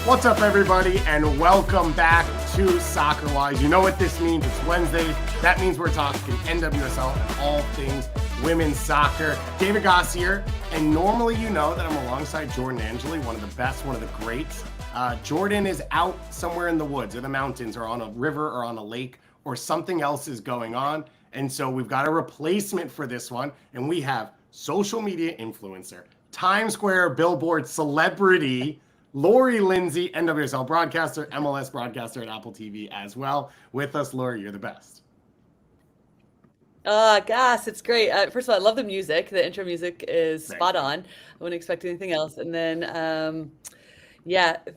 What's up, everybody, and welcome back to Soccerwise. You know what this means. It's Wednesday. That means we're talking NWSL and all things women's soccer. David Goss here, and normally you know that I'm alongside Jordan Angeli, one of the best, one of the greats. Jordan is out somewhere in the woods or the mountains or on a river or on a lake or something else is going on. And so we've got a replacement for this one, and we have social media influencer, Times Square billboard celebrity, Lori Lindsey, NWSL broadcaster, MLS broadcaster at Apple TV as well. With us, Lori, you're the best. Gosh, it's great. First of all, I love the music. The intro music is spot on. I wouldn't expect anything else. And then,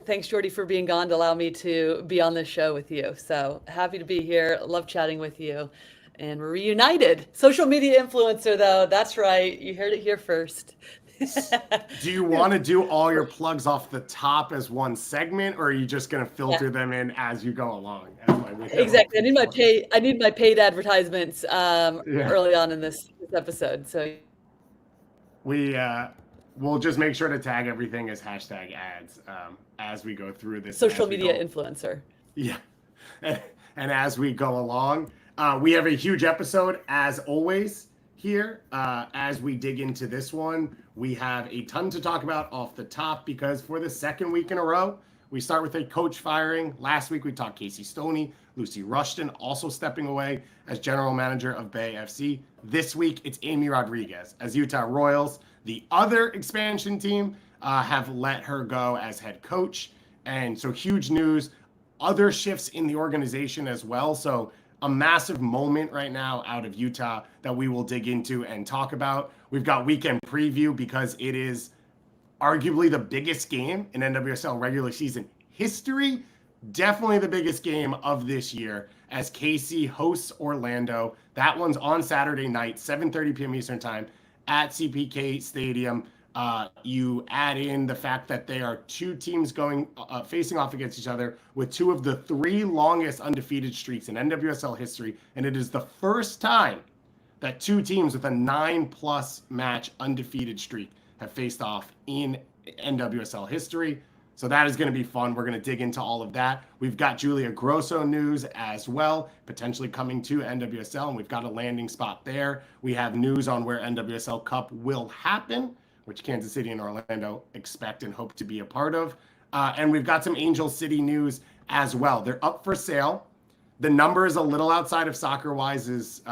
thanks, Jordy, for being gone to allow me to be on this show with you. So happy to be here. Love chatting with you. And we're reunited. Social media influencer, though. That's right. You heard it here first. Do you want to do all your plugs off the top as one segment, or are you just going to filter them in as you go along? Exactly. I need my paid advertisements early on in this episode. So we'll just make sure to tag everything as hashtag ads as we go through this. Social media influencer. Yeah. And as we go along, we have a huge episode as always here. As we dig into this one, we have a ton to talk about off the top because for the second week in a row, we start with a coach firing. Last week, we talked Casey Stoney, Lucy Rushton also stepping away as general manager of Bay FC. This week, it's Amy Rodriguez as Utah Royals. The other expansion team have let her go as head coach. And so huge news, other shifts in the organization as well. So a massive moment right now out of Utah that we will dig into and talk about. We've got weekend preview because it is arguably the biggest game in NWSL regular season history. Definitely the biggest game of this year as KC hosts Orlando. That one's on Saturday night, 7:30 p.m. Eastern time at CPK Stadium. You add in the fact that they are two teams going facing off against each other with two of the three longest undefeated streaks in NWSL history. And it is the first time that two teams with a 9+ match undefeated streak have faced off in NWSL history. So that is going to be fun. We're going to dig into all of that. We've got Julia Grosso news as well, potentially coming to NWSL, and we've got a landing spot there. We have news on where NWSL Cup will happen, which Kansas City and Orlando expect and hope to be a part of. And we've got some Angel City news as well. They're up for sale. The number is a little outside of Soccerwise's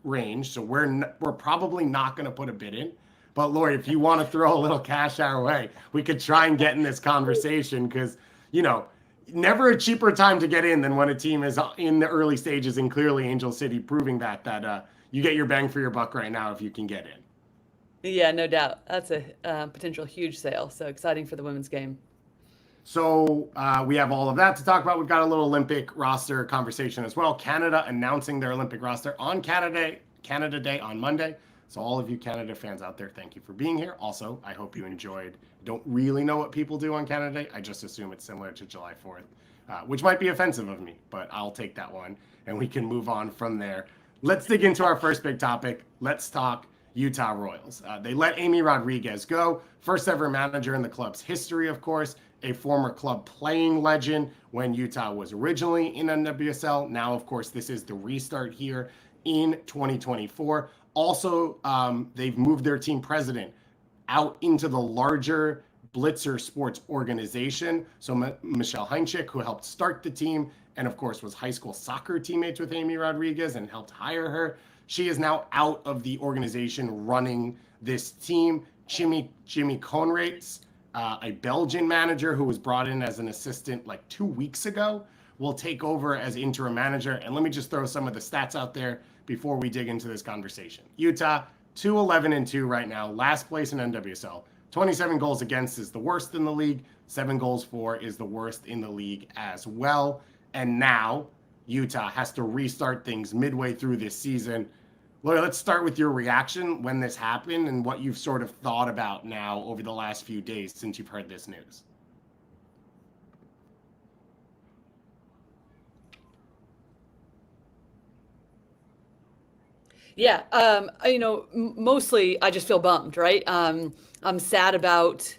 range, so we're probably not going to put a bid in. But Lori, if you want to throw a little cash our way, we could try and get in this conversation because, you know, never a cheaper time to get in than when a team is in the early stages, and clearly Angel City proving that you get your bang for your buck right now if you can get in. Yeah, no doubt. That's a potential huge sale. So exciting for the women's game. So we have all of that to talk about. We've got a little Olympic roster conversation as well. Canada announcing their Olympic roster on Canada Day on Monday. So all of you Canada fans out there, thank you for being here. Also, I hope you enjoyed. Don't really know what people do on Canada Day. I just assume it's similar to July 4th, which might be offensive of me, but I'll take that one. And we can move on from there. Let's dig into our first big topic. Let's talk Utah Royals. They let Amy Rodriguez go. First ever manager in the club's history, of course. A former club playing legend when Utah was originally in NWSL. Now, of course, this is the restart here in 2024. Also, they've moved their team president out into the larger Blitzer Sports organization. So Michelle Heinchik, who helped start the team and, of course, was high school soccer teammates with Amy Rodriguez and helped hire her. She is now out of the organization running this team. Jimmy Conrates, a Belgian manager who was brought in as an assistant like 2 weeks ago, will take over as interim manager. And let me just throw some of the stats out there before we dig into this conversation. Utah, 2-11-2 right now, last place in NWSL. 27 goals against is the worst in the league. 7 goals for is the worst in the league as well. And now Utah has to restart things midway through this season. Laura, let's start with your reaction when this happened and what you've sort of thought about now over the last few days since you've heard this news. Yeah, mostly I just feel bummed, right? I'm sad about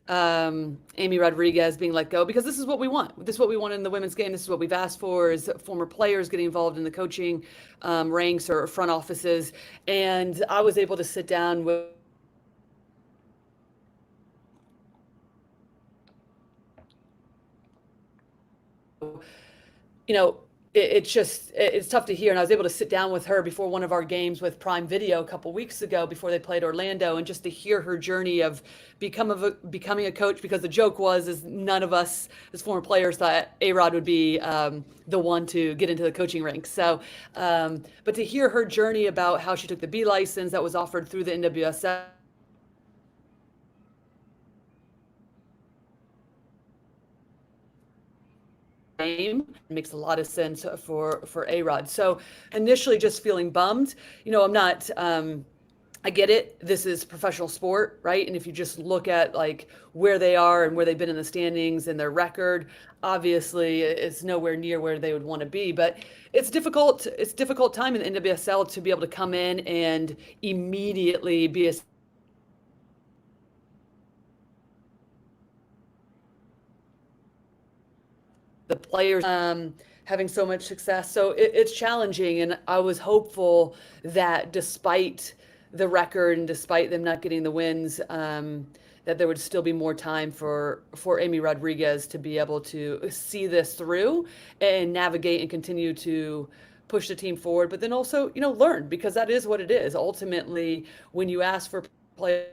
Amy Rodriguez being let go, because this is what we want. This is what we want in the women's game. This is what we've asked for, is former players getting involved in the coaching ranks or front offices. And I was able to sit down with it's tough to hear. And I was able to sit down with her before one of our games with Prime Video a couple weeks ago, before they played Orlando, and just to hear her journey of becoming a coach, because the joke is none of us as former players thought A-Rod would be the one to get into the coaching ranks. So, but to hear her journey about how she took the B license that was offered through the NWSL, makes a lot of sense for A-Rod. So initially just feeling bummed. I'm not I get it. This is professional sport, right? And if you just look at like where they are and where they've been in the standings and their record, obviously it's nowhere near where they would want to be. But it's difficult. It's a difficult time in the NWSL to be able to come in and immediately be the players having so much success. So it's challenging. And I was hopeful that despite the record and despite them not getting the wins, that there would still be more time for Amy Rodriguez to be able to see this through and navigate and continue to push the team forward, but then also, learn, because that is what it is. Ultimately, when you ask for players,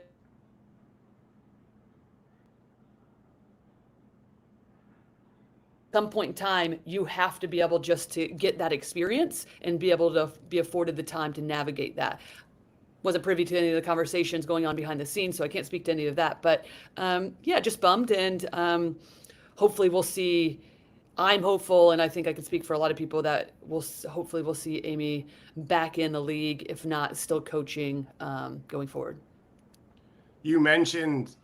some point in time, you have to be able just to get that experience and be able to be afforded the time to navigate that. Wasn't privy to any of the conversations going on behind the scenes, so I can't speak to any of that. But yeah, just bummed, and hopefully we'll see. I'm hopeful, and I think I can speak for a lot of people, that hopefully we'll see Amy back in the league, if not still coaching going forward. You mentioned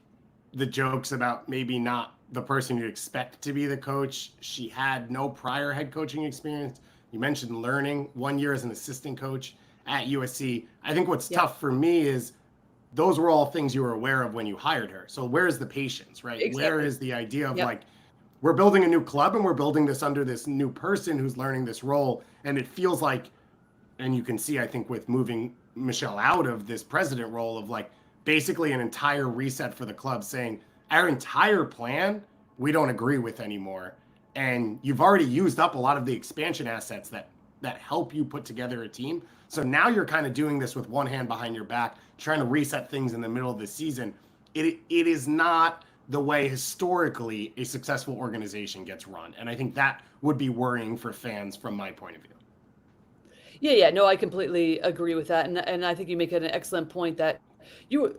the jokes about maybe not the person you expect to be the coach. She had no prior head coaching experience. You mentioned learning 1 year as an assistant coach at USC. I think what's tough for me is those were all things you were aware of when you hired her. So where's the patience, right? Exactly. Where is the idea of like, we're building a new club and we're building this under this new person who's learning this role. And it feels like, and you can see, I think, with moving Michelle out of this president role, of like basically an entire reset for the club, saying our entire plan, we don't agree with anymore. And you've already used up a lot of the expansion assets that help you put together a team. So now you're kind of doing this with one hand behind your back, trying to reset things in the middle of the season. It is not the way historically a successful organization gets run. And I think that would be worrying for fans from my point of view. Yeah, no, I completely agree with that. And I think you make an excellent point that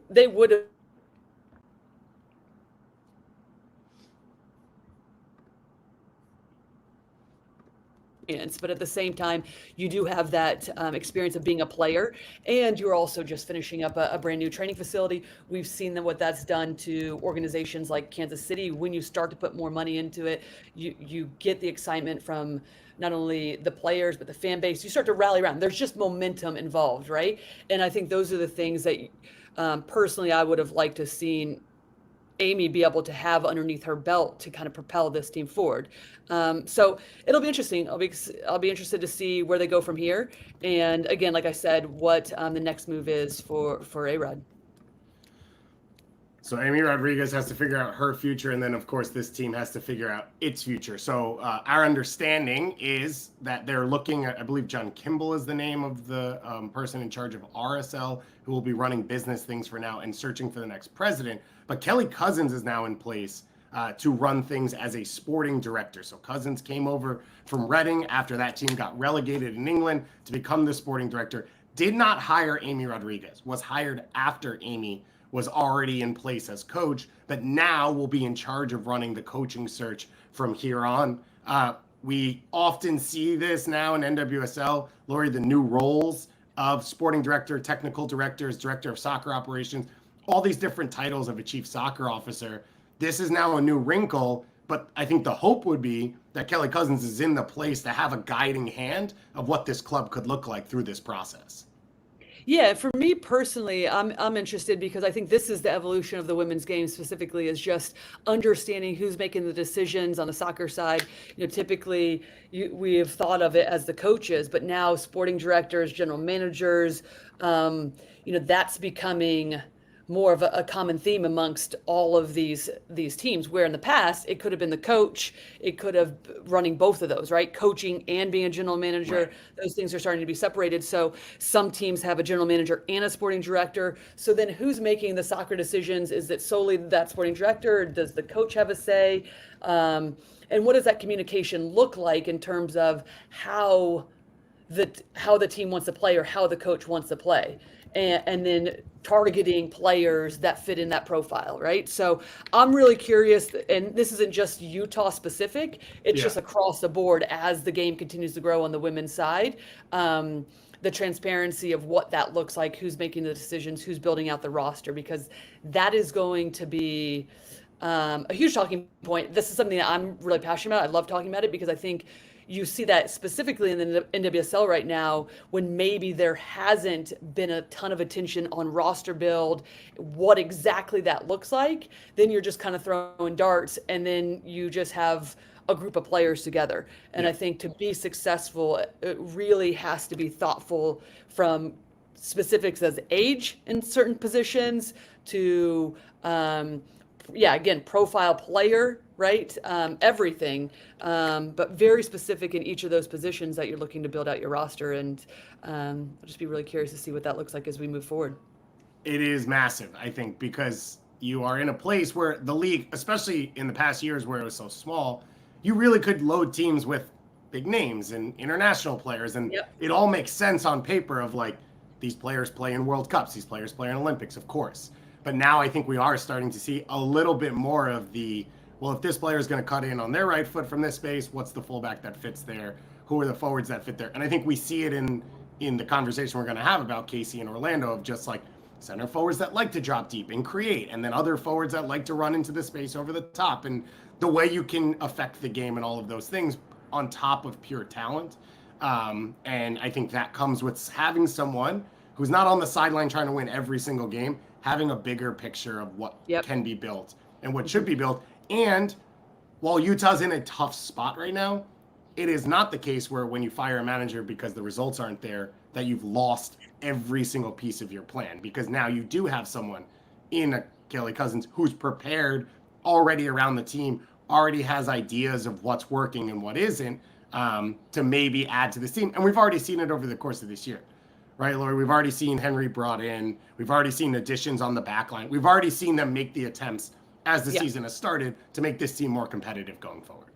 they would have but at the same time, you do have that experience of being a player, and you're also just finishing up a brand new training facility. We've seen what that's done to organizations like Kansas City. When you start to put more money into it, you get the excitement from not only the players, but the fan base. You start to rally around. There's just momentum involved, right? And I think those are the things that personally I would have liked to have seen Amy be able to have underneath her belt to kind of propel this team forward. So it'll be interesting. I'll be interested to see where they go from here. And again, like I said, what the next move is for A-Rod. So Amy Rodriguez has to figure out her future, and then of course this team has to figure out its future. So our understanding is that they're looking at, I believe John Kimball is the name of the person in charge of RSL, who will be running business things for now and searching for the next president. But Kelly Cousins is now in place to run things as a sporting director. So Cousins came over from Reading after that team got relegated in England to become the sporting director. Did not hire Amy Rodriguez, was hired after Amy was already in place as coach, but now will be in charge of running the coaching search from here on. We often see this now in NWSL, Lori, the new roles of sporting director, technical directors, director of soccer operations, all these different titles of a chief soccer officer. This is now a new wrinkle, but I think the hope would be that Kelly Cousins is in the place to have a guiding hand of what this club could look like through this process. Yeah, for me personally, I'm interested because I think this is the evolution of the women's game specifically, is just understanding who's making the decisions on the soccer side. Typically we have thought of it as the coaches, but now sporting directors, general managers, that's becoming more of a common theme amongst all of these teams, where in the past it could have been the coach, it could have running both of those, right? Coaching and being a general manager. Right. Those things are starting to be separated. So some teams have a general manager and a sporting director. So then who's making the soccer decisions? Is it solely that sporting director? Does the coach have a say? And what does that communication look like in terms of how the team wants to play or how the coach wants to play, and then targeting players that fit in that profile, right? So I'm really curious, and this isn't just Utah specific, it's just across the board as the game continues to grow on the women's side. The transparency of what that looks like, who's making the decisions, who's building out the roster, because that is going to be a huge talking point. This is something that I'm really passionate about. I love talking about it because I think you see that specifically in the NWSL right now, when maybe there hasn't been a ton of attention on roster build, what exactly that looks like. Then you're just kind of throwing darts, and then you just have a group of players together. And I think to be successful, it really has to be thoughtful, from specifics as age in certain positions to again, profile player, right? Everything, but very specific in each of those positions that you're looking to build out your roster. And I'll just be really curious to see what that looks like as we move forward. It is massive, I think, because you are in a place where the league, especially in the past years where it was so small, you really could load teams with big names and international players. And it all makes sense on paper of like, these players play in World Cups, these players play in Olympics, of course. But now I think we are starting to see a little bit more of the, well, if this player is going to cut in on their right foot from this space, what's the fullback that fits there? Who are the forwards that fit there? And I think we see it in the conversation we're going to have about Casey and Orlando, of just like center forwards that like to drop deep and create, and then other forwards that like to run into the space over the top, and the way you can affect the game and all of those things on top of pure talent. And I think that comes with having someone who's not on the sideline trying to win every single game, having a bigger picture of what can be built and what should be built. And while Utah's in a tough spot right now, it is not the case where when you fire a manager because the results aren't there, that you've lost every single piece of your plan, because now you do have someone in a Kelly Cousins who's prepared already around the team, already has ideas of what's working and what isn't, to maybe add to this team. And we've already seen it over the course of this year. Right, Lori? We've already seen Henry brought in. We've already seen additions on the back line. We've already seen them make the attempts as the season has started to make this team more competitive going forward.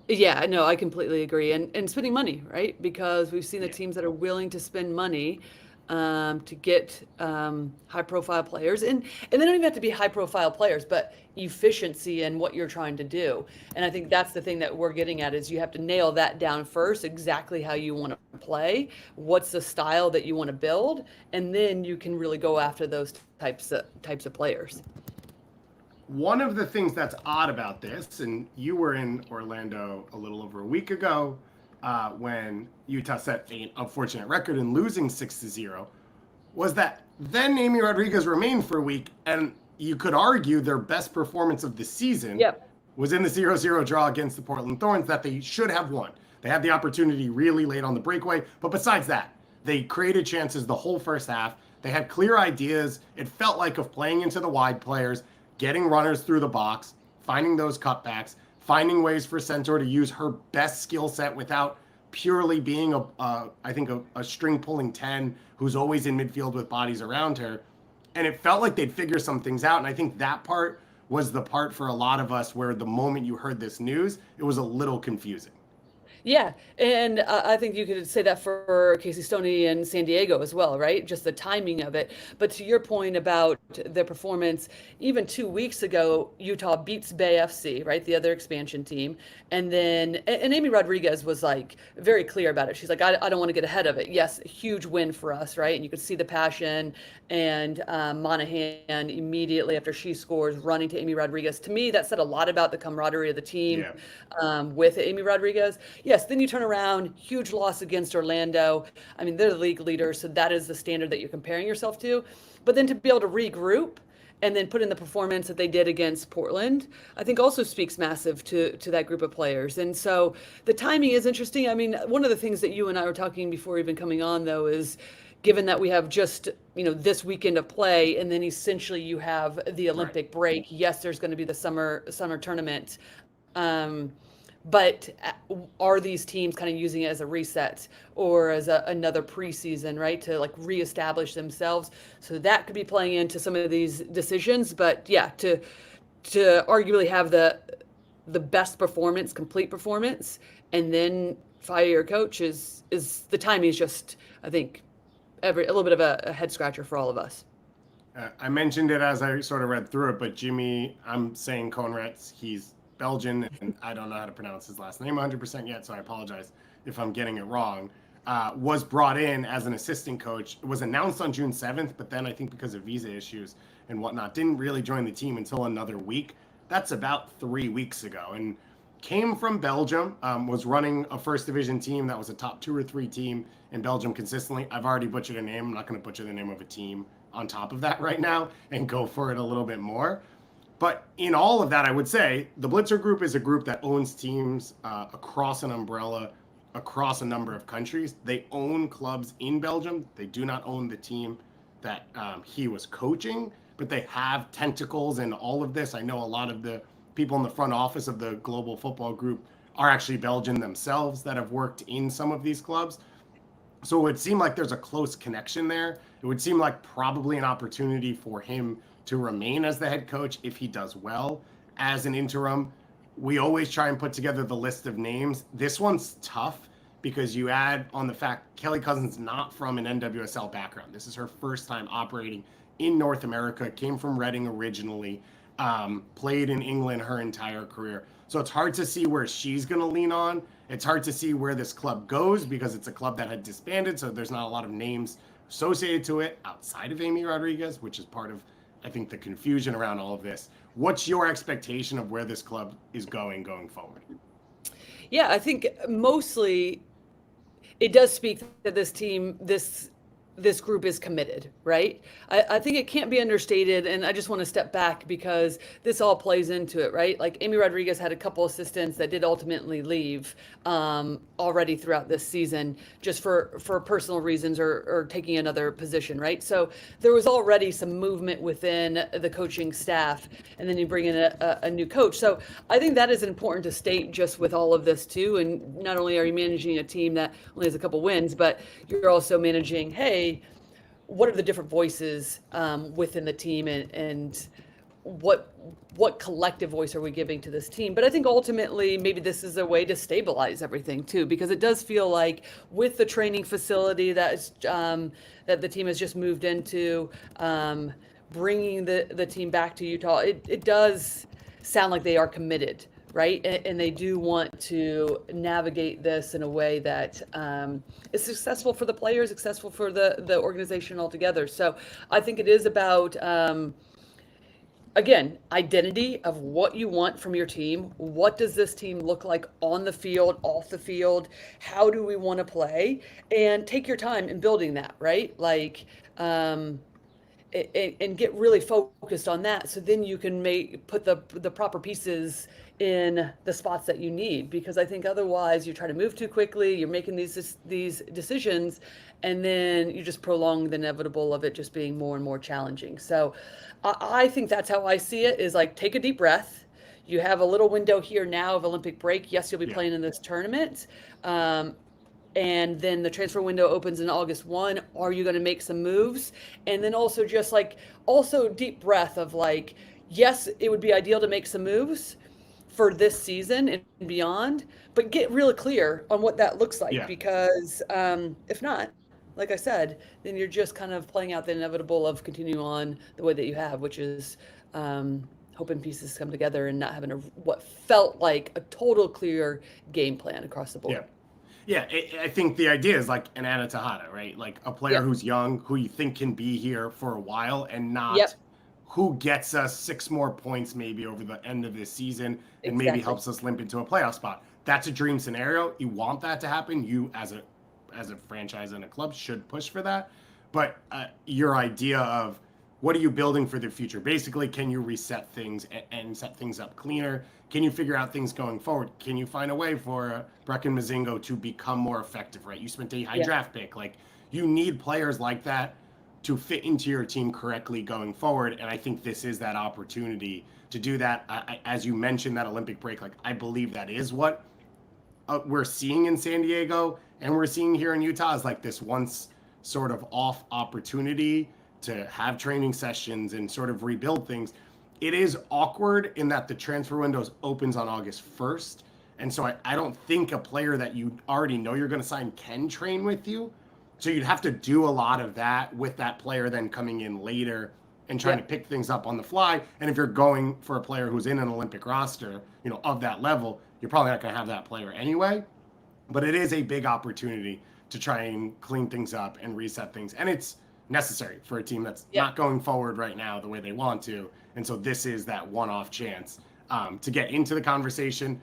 Yeah, no, I completely agree. And spending money, right? Because we've seen the teams that are willing to spend money to get high profile players. And they don't even have to be high profile players, but efficiency in what you're trying to do. And I think that's the thing that we're getting at, is you have to nail that down first, exactly how you want to play, what's the style that you want to build, and then you can really go after those types of players. One of the things that's odd about this, and you were in Orlando a little over a week ago, when Utah set an unfortunate record in losing 6-0, was that then Amy Rodriguez remained for a week, and you could argue their best performance of the season was in the 0-0 draw against the Portland Thorns that they should have won. They had the opportunity really late on the breakaway, but besides that, they created chances the whole first half. They had clear ideas. It felt like of playing into the wide players, getting runners through the box, finding those cutbacks, finding ways for Centaur to use her best skill set without purely being a string pulling 10 who's always in midfield with bodies around her. And it felt like they'd figure some things out. And I think that part was the part for a lot of us where the moment you heard this news, it was a little confusing. Yeah, and I think you could say that for Casey Stoney and San Diego as well, right? Just the timing of it. But to your point about the performance, even 2 weeks ago, Utah beats Bay FC, right? The other expansion team. And Amy Rodriguez was like very clear about it. She's like, I don't want to get ahead of it. Yes, a huge win for us, right? And you could see the passion, and Monahan immediately after she scores running to Amy Rodriguez. To me, that said a lot about the camaraderie of the team with Amy Rodriguez. yes, then you turn around, huge loss against Orlando. I mean, they're the league leaders, so that is the standard that you're comparing yourself to. But then to be able to regroup and then put in the performance that they did against Portland, I think also speaks massive to that group of players. And so the timing is interesting. I mean, one of the things that you and I were talking before even coming on, though, is given that we have just this weekend of play, and then essentially you have the Olympic break. Yes, there's going to be the summer tournament. But are these teams kind of using it as a reset or as another preseason, right, to like reestablish themselves? So that could be playing into some of these decisions. But yeah, to arguably have the best performance, complete performance, and then fire your coach is the timing is just, I think, a little bit of a head scratcher for all of us. I mentioned it as I sort of read through it, but Jimmy, I'm saying Konrads, he's Belgian, and I don't know how to pronounce his last name 100% yet, so I apologize if I'm getting it wrong, was brought in as an assistant coach. It was announced on June 7th, but then I think because of visa issues and whatnot, didn't really join the team until another week. That's about 3 weeks ago, and came from Belgium, was running a first division team that was a top 2 or 3 team in Belgium consistently. I've already butchered a name. I'm not going to butcher the name of a team on top of that right now and go for it a little bit more. But in all of that, I would say the Blitzer Group is a group that owns teams across an umbrella, across a number of countries. They own clubs in Belgium. They do not own the team that he was coaching, but they have tentacles in all of this. I know a lot of the people in the front office of the Global Football Group are actually Belgian themselves that have worked in some of these clubs. So it would seem like there's a close connection there. It would seem like probably an opportunity for him to remain as the head coach if he does well as an interim. We always try and put together the list of names. This one's tough because you add on the fact Kelly Cousins not from an NWSL background. This is her first time operating in North America, came from Reading originally, played in England her entire career. So it's hard to see where she's going to lean on. It's hard to see where this club goes because it's a club that had disbanded, so there's not a lot of names associated to it outside of Amy Rodriguez, which is part of, I think, the confusion around all of this. What's your expectation of where this club is going forward? Yeah, I think mostly it does speak that this team, this group is committed, right? I think it can't be understated, and I just want to step back because this all plays into it, right? Like Amy Rodriguez had a couple assistants that did ultimately leave already throughout this season just for personal reasons or taking another position, right? So there was already some movement within the coaching staff, and then you bring in a new coach. So I think that is important to state just with all of this too. And not only are you managing a team that only has a couple wins, but you're also managing, hey, what are the different voices within the team, and what collective voice are we giving to this team? But I think ultimately maybe this is a way to stabilize everything too, because it does feel like with the training facility that the team has just moved into, bringing the team back to Utah, it does sound like they are committed, right? And they do want to navigate this in a way that is successful for the players, successful for the organization altogether. So I think it is about, again, identity of what you want from your team. What does this team look like on the field, off the field? How do we want to play? And take your time in building that, right? Like, and get really focused on that, so then you can put the proper pieces in the spots that you need, because I think otherwise you try to move too quickly, you're making these decisions, and then you just prolong the inevitable of it just being more and more challenging. So I think that's how I see it, is like, take a deep breath. You have a little window here now of Olympic break. Yes, you'll be playing in this tournament. And then the transfer window opens in August 1. Are you going to make some moves? And then also just like, also deep breath of like, yes, it would be ideal to make some moves for this season and beyond, but get really clear on what that looks like. Because if not, like I said, then you're just kind of playing out the inevitable of continuing on the way that you have, which is hoping pieces come together and not having what felt like a total clear game plan across the board. Yeah, I think the idea is like an Anna Tejada, right? Like a player who's young, who you think can be here for a while, and not who gets us 6 more points maybe over the end of this season and maybe helps us limp into a playoff spot. that's a dream scenario. You want that to happen. You as a franchise and a club should push for that. But your idea of what are you building for the future? Basically, can you reset things and set things up cleaner? Can you figure out things going forward? Can you find a way for Brecken Mozingo to become more effective, right? You spent a high draft pick. Like, you need players like that to fit into your team correctly going forward. And I think this is that opportunity to do that. As you mentioned, that Olympic break, like, I believe that is what we're seeing in San Diego and we're seeing here in Utah, is like this once sort of off opportunity to have training sessions and sort of rebuild things. It is awkward in that the transfer window opens on August 1st. And so I don't think a player that you already know you're going to sign can train with you. So you'd have to do a lot of that with that player then coming in later and trying to pick things up on the fly. And if you're going for a player who's in an Olympic roster, you know, of that level, you're probably not going to have that player anyway. But it is a big opportunity to try and clean things up and reset things. And it's necessary for a team that's not going forward right now the way they want to. And so this is that one-off chance to get into the conversation.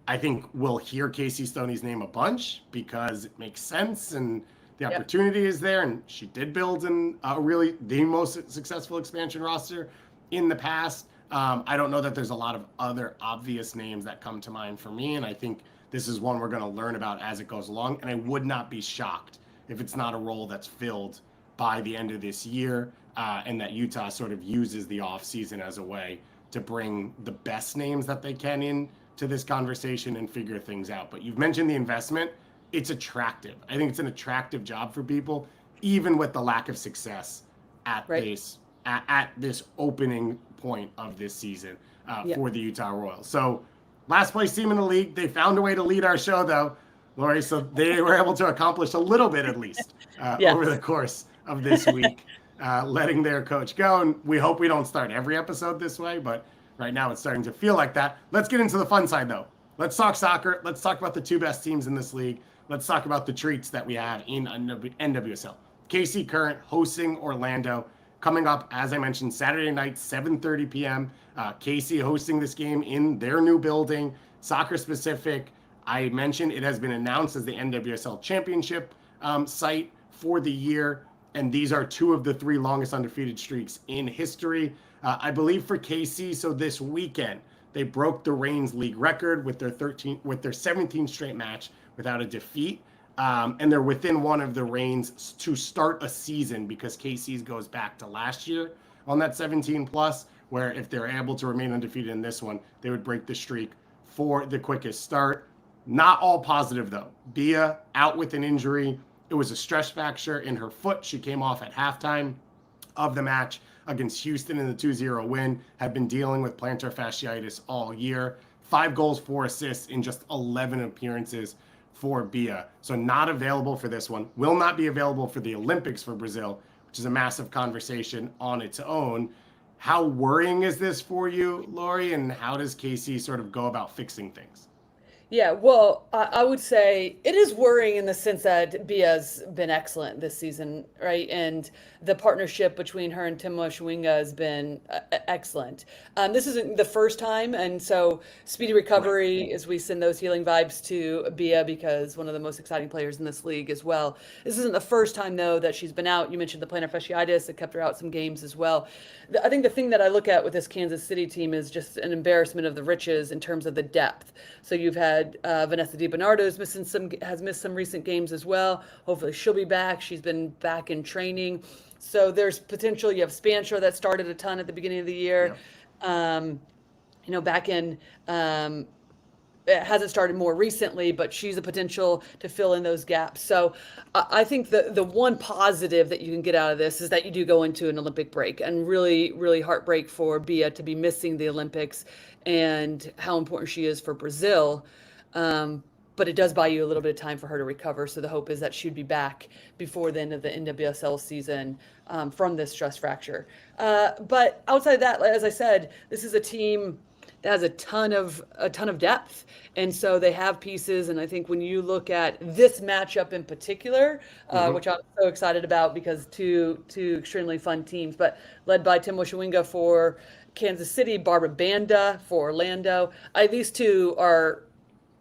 I think we'll hear Casey Stoney's name a bunch because it makes sense and the opportunity is there. And she did build in really the most successful expansion roster in the past. I don't know that there's a lot of other obvious names that come to mind for me. And I think this is one we're going to learn about as it goes along. And I would not be shocked if it's not a role that's filled by the end of this year and that Utah sort of uses the offseason as a way to bring the best names that they can in to this conversation and figure things out. But you've mentioned the investment. It's attractive. I think it's an attractive job for people, even with the lack of success at this opening point of this season for the Utah Royals. So last place team in the league. They found a way to lead our show, though, Lori. So they were able to accomplish a little bit, at least, over the course of this week, letting their coach go. And we hope we don't start every episode this way, but right now it's starting to feel like that. Let's get into the fun side, though. Let's talk soccer. Let's talk about the two best teams in this league. Let's talk about the treats that we have in NWSL. KC Current hosting Orlando. Coming up, as I mentioned, Saturday night, 7:30 p.m. KC hosting this game in their new building, soccer specific. I mentioned it has been announced as the NWSL Championship site for the year, and these are two of the three longest undefeated streaks in history. I believe for KC, so this weekend, they broke the Reigns League record with their 17th straight match without a defeat. And they're within one of the reigns to start a season because KC's goes back to last year on that 17 plus, where if they're able to remain undefeated in this one, they would break the streak for the quickest start. Not all positive, though. Bia out with an injury. It was a stress fracture in her foot. She came off at halftime of the match against Houston in the 2-0 win, had been dealing with plantar fasciitis all year. 5 goals, 4 assists in just 11 appearances for Bia. So not available for this one. Will not be available for the Olympics for Brazil, which is a massive conversation on its own. How worrying is this for you, Lori, and how does KC sort of go about fixing things? Yeah, well, I would say it is worrying in the sense that Bia's been excellent this season, right? And the partnership between her and Timo Schwinga has been excellent. This isn't the first time, and so speedy recovery as we send those healing vibes to Bia because one of the most exciting players in this league as well. This isn't the first time, though, that she's been out. You mentioned the plantar fasciitis. It kept her out some games as well. I think the thing that I look at with this Kansas City team is just an embarrassment of the riches in terms of the depth. So you've had Vanessa DiBernardo has missed some recent games as well. Hopefully she'll be back. She's been back in training. So there's potential. You have Spanshaw that started a ton at the beginning of the year. Back in it hasn't started more recently, but she's a potential to fill in those gaps. So I think the one positive that you can get out of this is that you do go into an Olympic break, and really, really heartbreak for Bia to be missing the Olympics and how important she is for Brazil. But it does buy you a little bit of time for her to recover. So the hope is that she'd be back before the end of the NWSL season from this stress fracture. But outside of that, as I said, this is a team that has a ton of depth. And so they have pieces. And I think when you look at this matchup in particular, which I'm so excited about because two extremely fun teams, but led by Timo Schwinga for Kansas City, Barbara Banda for Orlando. These two are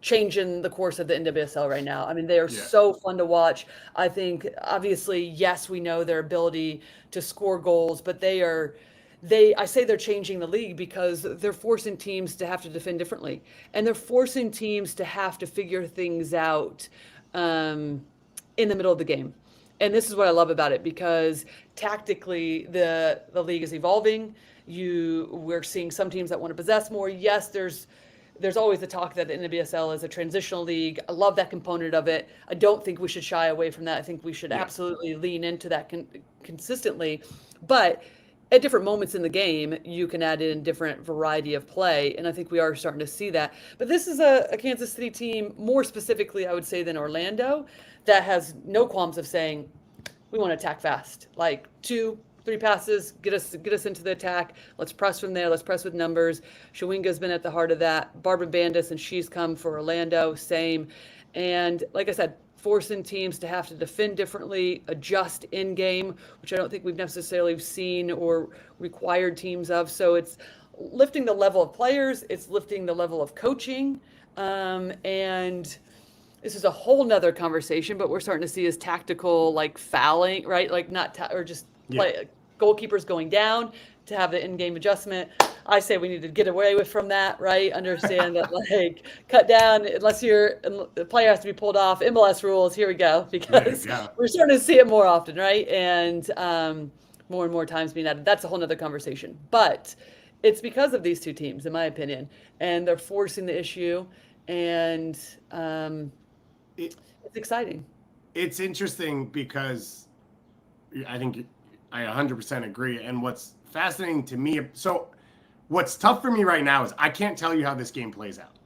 changing the course of the NWSL right now. I mean, they are so fun to watch. I think, obviously, yes, we know their ability to score goals, but I say they're changing the league because they're forcing teams to have to defend differently, and they're forcing teams to have to figure things out in the middle of the game. And this is what I love about it, because tactically the league is evolving. We're seeing some teams that want to possess more. Yes, there's always the talk that the NWSL is a transitional league. I love that component of it. I don't think we should shy away from that. I think we should absolutely lean into that consistently. But at different moments in the game, you can add in different variety of play, and I think we are starting to see that. But this is a Kansas City team, more specifically, I would say, than Orlando, that has no qualms of saying, we want to attack fast. Like 2-3 passes, get us into the attack. Let's press from there. Let's press with numbers. Shawinga's been at the heart of that. Barbara Bandis, and she's come for Orlando, same. And like I said, forcing teams to have to defend differently, adjust in game, which I don't think we've necessarily seen or required teams of. So it's lifting the level of players, it's lifting the level of coaching, and this is a whole nother conversation, but we're starting to see is tactical, like fouling, right? Like or just play goalkeepers going down to have the in-game adjustment. I say we need to get away from that, right? Understand that, like, cut down, unless the player has to be pulled off. MLS rules, here we go, because we're starting to see it more often, right? And more and more times being added. That's a whole nother conversation. But it's because of these two teams, in my opinion, and they're forcing the issue, and it's exciting. It's interesting because I think I 100% agree. And what's fascinating to me, so what's tough for me right now is I can't tell you how this game plays out.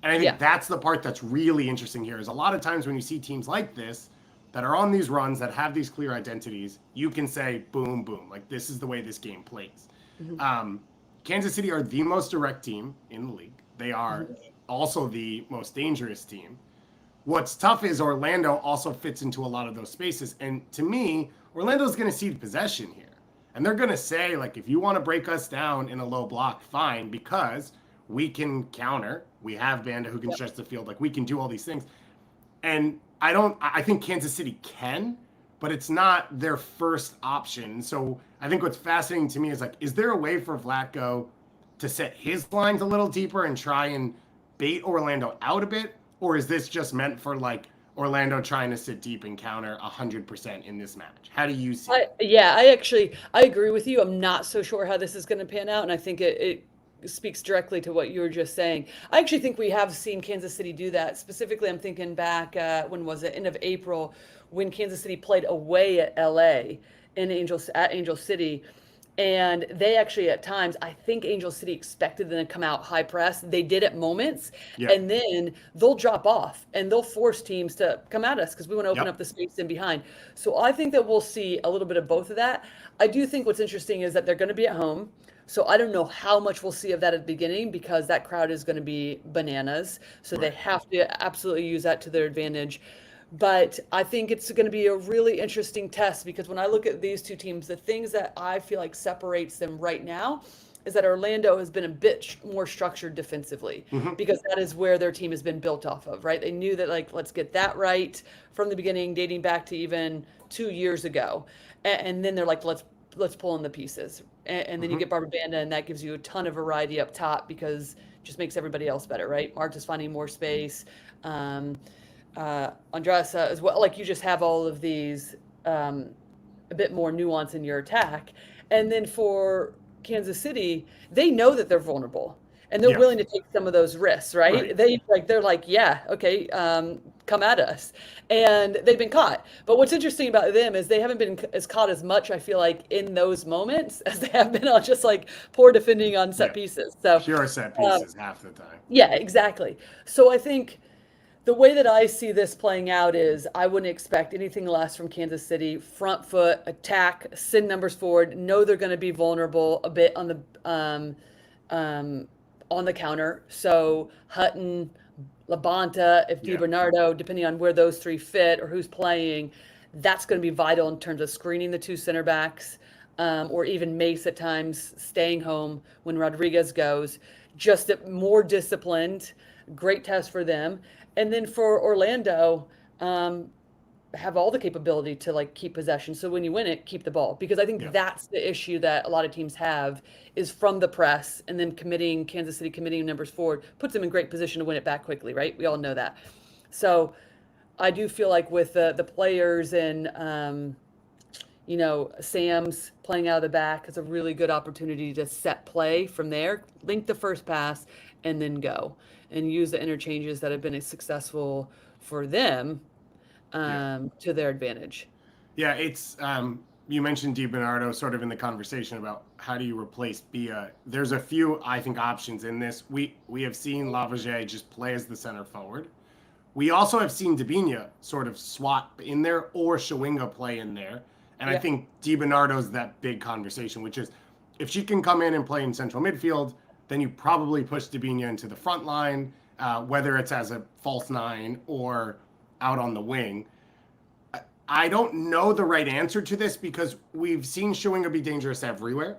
And I think that's the part that's really interesting here, is a lot of times when you see teams like this that are on these runs, that have these clear identities, you can say, boom, boom, like this is the way this game plays. Kansas City are the most direct team in the league. They are also the most dangerous team. What's tough is Orlando also fits into a lot of those spaces. And to me, Orlando's going to cede possession here. And they're going to say, like, if you want to break us down in a low block, fine, because we can counter. We have Banda who can stretch the field. Like, we can do all these things. And I think Kansas City can, but it's not their first option. So I think what's fascinating to me is, like, is there a way for Vlatko to set his lines a little deeper and try and bait Orlando out a bit? Or is this just meant for, like, Orlando trying to sit deep and counter 100% in this match? How do you see it? I agree with you. I'm not so sure how this is going to pan out, and I think it speaks directly to what you were just saying. I actually think we have seen Kansas City do that. Specifically, I'm thinking back, when was it? End of April, when Kansas City played away at LA at Angel City. And they actually, at times, I think Angel City expected them to come out high press. They did at moments, and then they'll drop off and they'll force teams to come at us because we want to open up the space in behind. So I think that we'll see a little bit of both of that. I do think what's interesting is that they're going to be at home. So I don't know how much we'll see of that at the beginning, because that crowd is going to be bananas. So they have to absolutely use that to their advantage. But I think it's going to be a really interesting test, because when I look at these two teams, the things that I feel like separates them right now is that Orlando has been a bit more structured defensively, because that is where their team has been built off of, right? They knew that, like, let's get that right from the beginning, dating back to even 2 years ago. And then they're like, let's pull in the pieces. And then you get Barbara Banda, and that gives you a ton of variety up top, because it just makes everybody else better, right? Marta's finding more space. Andrasa as well. Like, you just have all of these, a bit more nuance in your attack. And then for Kansas City, they know that they're vulnerable, and they're willing to take some of those risks, right? They're like, yeah, okay, come at us. And they've been caught. But what's interesting about them is they haven't been as caught as much, I feel like, in those moments as they have been on just like poor defending on set pieces. So pure set pieces half the time. Yeah, exactly. So I think the way that I see this playing out is I wouldn't expect anything less from Kansas City. Front foot, attack, send numbers forward, know they're going to be vulnerable a bit on the counter. So Hutton, Labonta, if DiBernardo, depending on where those three fit or who's playing, that's going to be vital in terms of screening the two center backs, or even Mace at times staying home when Rodriguez goes. Just more disciplined. great test for them. And then for Orlando, have all the capability to like keep possession. So when you win it, keep the ball, because I think that's the issue that a lot of teams have is from the press, and then Kansas City committing numbers forward puts them in great position to win it back quickly, right? We all know that. So I do feel like with the players and Sam's playing out of the back is a really good opportunity to set play from there, link the first pass, and then go and use the interchanges that have been successful for them to their advantage. Yeah, it's you mentioned DiBernardo sort of in the conversation about how do you replace Bia. There's a few, I think, options in this. We have seen Lavaget just play as the center forward. We also have seen Debinha sort of swap in there, or Shawinga play in there. And I think DiBernardo's that big conversation, which is if she can come in and play in central midfield, then you probably push Debinha into the front line, whether it's as a false nine or out on the wing. I don't know the right answer to this because we've seen Shawinga be dangerous everywhere.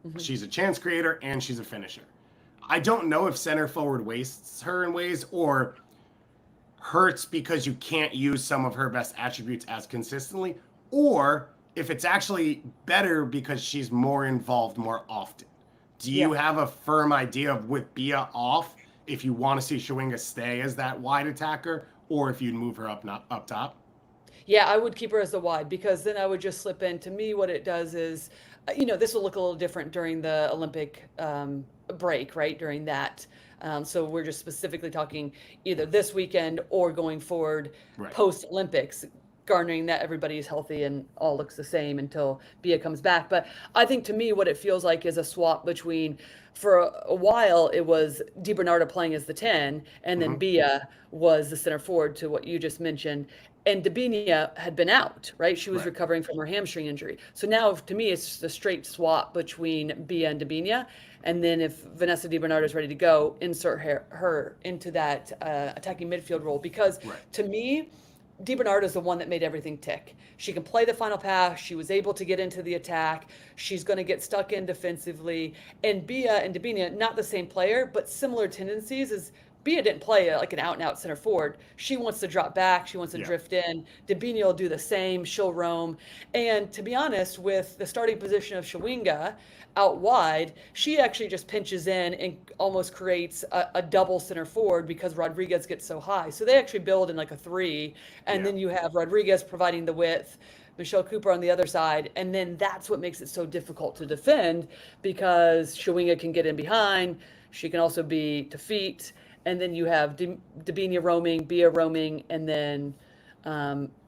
Mm-hmm. She's a chance creator and she's a finisher. I don't know if center forward wastes her in ways or hurts because you can't use some of her best attributes as consistently, or if it's actually better because she's more involved more often. Do you have a firm idea of with Bia off if you want to see Shawinga stay as that wide attacker, or if you'd move her up top? Yeah, I would keep her as the wide, because then I would just slip in. To me, what it does is, this will look a little different during the Olympic break, right? During that. So we're just specifically talking either this weekend or going forward post-Olympics, garnering that everybody is healthy and all looks the same until Bia comes back. But I think to me what it feels like is a swap between, for a while it was DiBernardo playing as the 10, and then Bia was the center forward, to what you just mentioned. And Debinha had been out, right? She was recovering from her hamstring injury. So now, to me, it's just a straight swap between Bia and Debinha. And then if Vanessa DiBernardo is ready to go, insert her into that attacking midfield role. Because to me, DiBernardo is the one that made everything tick. She can play the final pass. She was able to get into the attack. She's going to get stuck in defensively. And Bia and Debinha, not the same player, but similar tendencies. As Bia didn't play like an out-and-out center forward. She wants to drop back. She wants to drift in. Debinha will do the same. She'll roam. And to be honest, with the starting position of Shawinga out wide, she actually just pinches in and almost creates a double center forward because Rodriguez gets so high. So they actually build in like a 3, and then you have Rodriguez providing the width, Michelle Cooper on the other side, and then that's what makes it so difficult to defend, because Shawinga can get in behind. She can also be to feet. And then you have Debinha roaming, Bia roaming, and then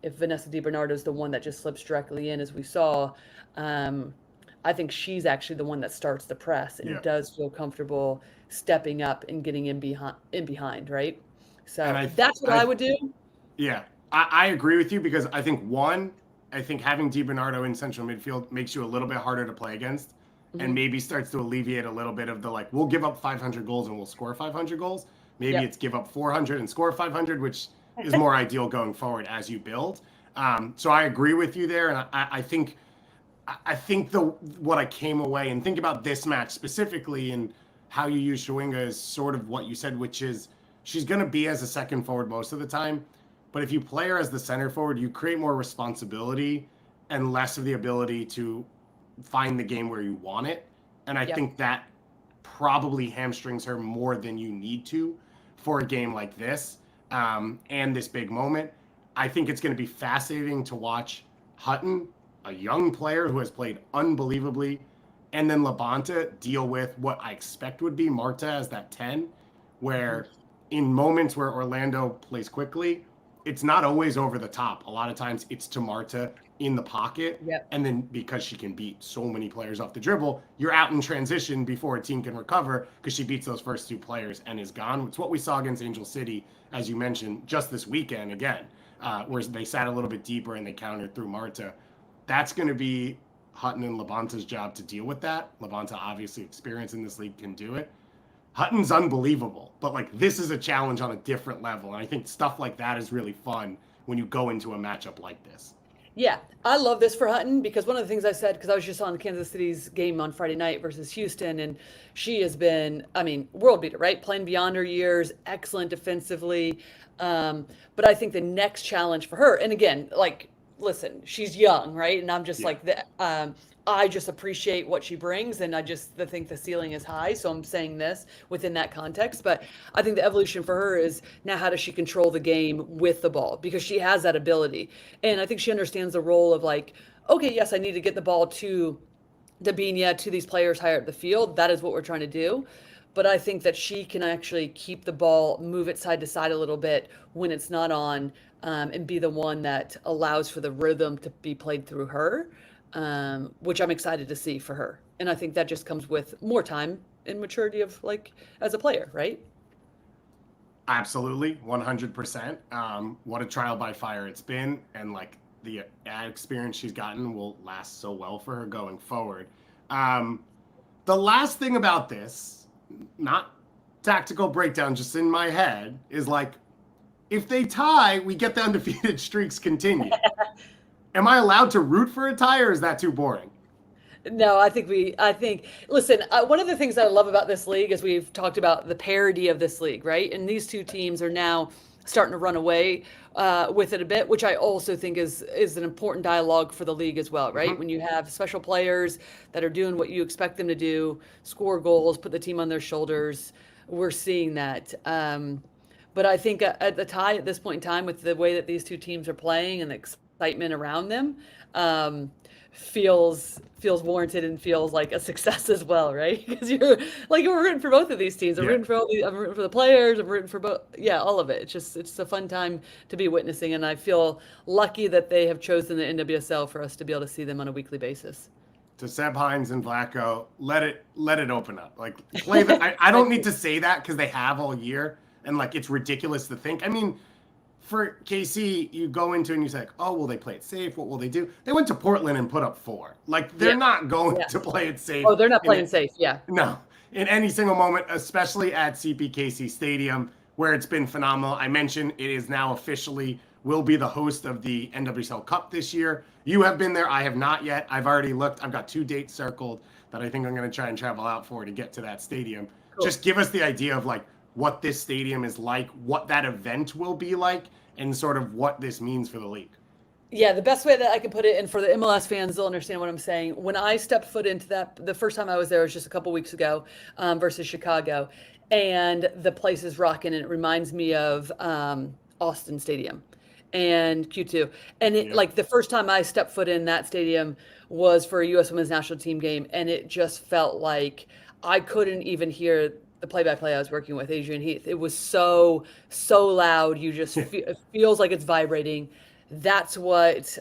if Vanessa DiBernardo is the one that just slips directly in, as we saw, I think she's actually the one that starts the press and does feel comfortable stepping up and getting in behind, right? So that's what I would do. Yeah, I agree with you, because I think having DiBernardo in central midfield makes you a little bit harder to play against, and maybe starts to alleviate a little bit of the like, we'll give up 500 goals and we'll score 500 goals. Maybe it's give up 400 and score 500, which is more ideal going forward as you build. So I agree with you there, and I think what I came away and think about this match specifically and how you use Shawinga is sort of what you said, which is she's going to be as a second forward most of the time, but if you play her as the center forward, you create more responsibility and less of the ability to find the game where you want it, and I think that probably hamstrings her more than you need to for a game like this and this big moment. I think it's going to be fascinating to watch Hutton, a young player who has played unbelievably, and then Labonte deal with what I expect would be Marta as that 10, where in moments where Orlando plays quickly, it's not always over the top. A lot of times it's to Marta in the pocket. And then because she can beat so many players off the dribble, you're out in transition before a team can recover, because she beats those first 2 players and is gone. It's what we saw against Angel City, as you mentioned, just this weekend again, where they sat a little bit deeper and they countered through Marta. That's going to be Hutton and Labonte's job to deal with that. Labonte, obviously experienced in this league, can do it. Hutton's unbelievable, but like this is a challenge on a different level. And I think stuff like that is really fun when you go into a matchup like this. Yeah, I love this for Hutton because one of the things I said, because I was just on Kansas City's game on Friday night versus Houston, and she has been, I mean, world beater, right? Playing beyond her years, excellent defensively. But I think the next challenge for her, and again, like, listen, she's young, right? And I'm just Yeah. like, I just appreciate what she brings, and I just think the ceiling is high. So I'm saying this within that context. But I think the evolution for her is now how does she control the game with the ball because she has that ability, and I think she understands the role of like, okay, yes, I need to get the ball to Dabinia, to these players higher up the field. That is what we're trying to do. But I think that she can actually keep the ball, move it side to side a little bit when it's not on, and be the one that allows for the rhythm to be played through her, which I'm excited to see for her. And I think that just comes with more time and maturity of like as a player, right? Absolutely, 100%. What a trial by fire it's been, and like the experience she's gotten will last so well for her going forward. The last thing about this, not tactical breakdown, just in my head, is like, if they tie, we get the undefeated streaks continue. Am I allowed to root for a tie, or is that too boring? No, listen, one of the things that I love about this league is we've talked about the parity of this league, right? And these two teams are now starting to run away with it a bit, which I also think is an important dialogue for the league as well, right? Mm-hmm. When you have special players that are doing what you expect them to do, score goals, put the team on their shoulders, we're seeing that. But I think at the tie at this point in time, with the way that these two teams are playing and the excitement around them, um, feels warranted and feels like a success as well, right? Because you're like we're rooting for both of these teams. I'm Yeah. rooting for I'm rooting for the players. I'm rooting for both. Yeah, all of it. It's a fun time to be witnessing, and I feel lucky that they have chosen the NWSL for us to be able to see them on a weekly basis. To Seb Hines and Vlaco, let it open up. Like play the. I don't need to say that because they have all year, and like it's ridiculous to think. I mean, for KC, you go into and you say, oh, will they play it safe? What will they do? They went to Portland and put up 4. Like they're Yeah. not going Yeah. to play it safe. Oh, they're not playing safe. Yeah. No, in any single moment, especially at CPKC Stadium, where it's been phenomenal. I mentioned it is now officially will be the host of the NWSL Cup this year. You have been there. I have not yet. I've already looked. I've got 2 dates circled that I think I'm going to try and travel out for to get to that stadium. Cool. Just give us the idea of like what this stadium is like, what that event will be like, and sort of what this means for the league. Yeah, the best way that I can put it, and for the MLS fans, they'll understand what I'm saying. When I stepped foot into that, the first time I was there was just a couple weeks ago, versus Chicago, and the place is rocking, and it reminds me of Austin Stadium and Q2. And it like the first time I stepped foot in that stadium was for a U.S. Women's National Team game, and it just felt like I couldn't even hear the play-by-play I was working with, Adrian Heath. It was so loud. You just it feels like it's vibrating. That's what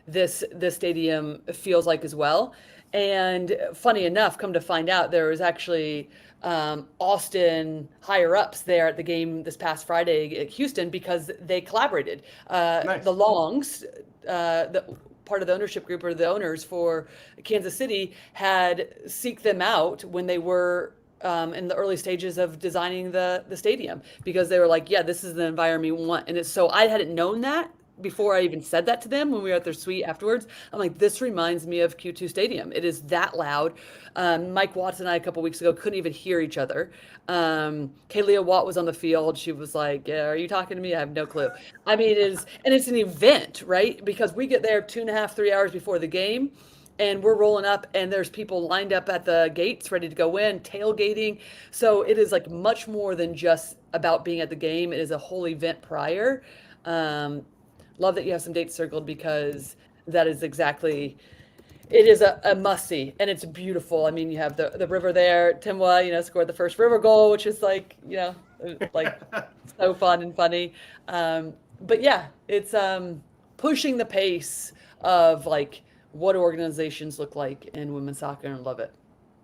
this stadium feels like as well. And funny enough, come to find out, there was actually Austin higher ups there at the game this past Friday at Houston because they collaborated. Nice. The Longs, the part of the ownership group or the owners for Kansas City had seeked them out when they were in the early stages of designing the stadium because they were like, yeah, this is the environment we want. And it's so I hadn't known that before I even said that to them when we were at their suite afterwards. I'm like, this reminds me of Q2 Stadium. It is that loud. Mike Watts and I a couple weeks ago couldn't even hear each other. Kaylia Watt was on the field. She was like, yeah, are you talking to me? I have no clue. I mean, it's an event, right? Because we get there 2.5, 3 hours before the game. And we're rolling up and there's people lined up at the gates ready to go in, tailgating. So it is like much more than just about being at the game. It is a whole event prior. Love that you have some dates circled because that is exactly, it is a must-see and it's beautiful. I mean, you have the river there. Timwa, scored the first river goal, which is like, like so fun and funny. But yeah, it's pushing the pace of like, what organizations look like in women's soccer, and love it.